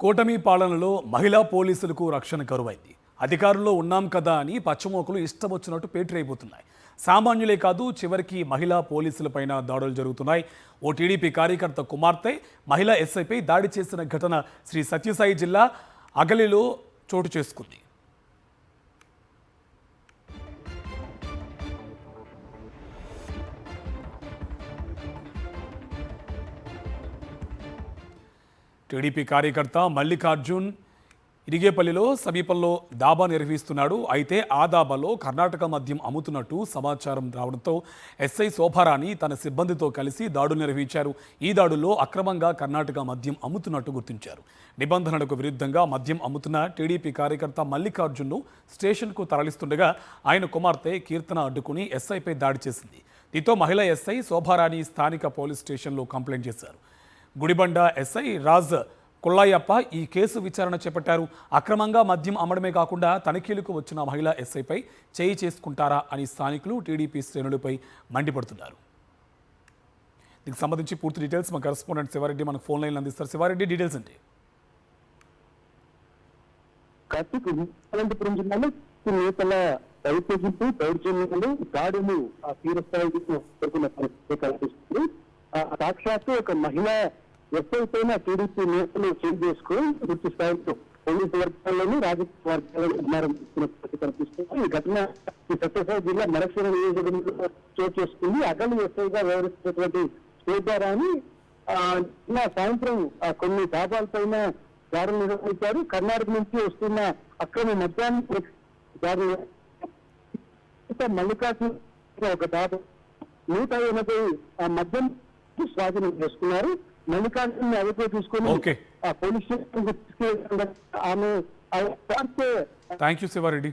కూటమి పాలనలో మహిళా పోలీసులకు రక్షణ కరువైంది. అధికారంలో ఉన్నాం కదా అని పచ్చమోకలు ఇష్టం వచ్చినట్టు పేటరైపోతున్నాయి. సామాన్యులే కాదు, చివరికి మహిళా పోలీసులపైన దాడులు జరుగుతున్నాయి. ఓ టీడీపీ కార్యకర్త కుమార్తె మహిళా ఎస్ఐపై దాడి చేసిన ఘటన శ్రీ సత్యసాయి జిల్లా అగలిలో చోటు చేసుకుంది. టీడీపీ కార్యకర్త మల్లికార్జున్ ఇరిగేపల్లిలో సమీపంలో దాబా నిర్వహిస్తున్నాడు. అయితే ఆ దాబాలో కర్ణాటక మద్యం అమ్ముతున్నట్టు సమాచారం రావడంతో ఎస్ఐ శోభారాణి తన సిబ్బందితో కలిసి దాడులు నిర్వహించారు. ఈ దాడుల్లో అక్రమంగా కర్ణాటక మద్యం అమ్ముతున్నట్టు గుర్తించారు. నిబంధనలకు విరుద్ధంగా మద్యం అమ్ముతున్న టీడీపీ కార్యకర్త మల్లికార్జున్ను స్టేషన్కు తరలిస్తుండగా ఆయన కుమార్తె కీర్తన అడ్డుకుని ఎస్ఐపై దాడి చేసింది. దీంతో మహిళా ఎస్ఐ శోభారాణి స్థానిక పోలీస్ స్టేషన్లో కంప్లైంట్ చేశారు. గుడిబండ ఎస్ఐ రాజ్ కుల్లాయప్ప ఈ కేసు విచారణ చేపట్టారు. అక్రమంగా మద్యం అమ్మడమే కాకుండా తనిఖీలకు వచ్చిన మహిళా ఎస్ఐపై చేయి చేసుకుంటారా అని స్థానికులు టీడీపీ శ్రేణులపై మండిపడుతున్నారు. దీనికి సంబంధించి పూర్తి డీటెయిల్స్ మా కరెస్పాండెంట్ శివారెడ్డి మనకు ఫోన్ లైన్లో అందిస్తారు. శివారెడ్డి, డీటెయిల్స్ అంటే అనంతపురం జిల్లాలో నేతల దౌర్జన్యంతో దౌర్జన్యాలు దాడులు తీవ్రస్థాయికి పెరుగుతున్న పరిస్థితి కనిపిస్తుంది. సాక్షాత్తు ఒక మహిళా ఎస్ఐ పైన టీడీపీ నేతలు చేంజ్ చేసుకుని పూర్తి స్థాయిలో పోలీసు వర్గాల్లోనూ రాజకీయ వర్గాలను అధికారం తీసుకున్న పరిస్థితి కనిపిస్తుంది. ఈ ఘటన ఈ సత్యసాయి జిల్లా మరక్షణ నియోజకవర్గంలో చోటు చేసుకుంది. అగలు ఎస్ఐగా వ్యవహరిస్తున్నటువంటి శోభారాణి సాయంత్రం కొన్ని డాబాల పైన దాడులు నిర్వహించారు. కర్ణాటక నుంచి వస్తున్న అక్రమ మద్యాన్ని దాడులు మల్లికార్జున ఒక డాబా 180 మద్యం స్వాధీనం చేసుకున్నారు. మల్లికార్జున అదుపులో తీసుకొని పోలీస్ స్టేషన్ ఆమె థ్యాంక్ యూ శివారెడ్డి.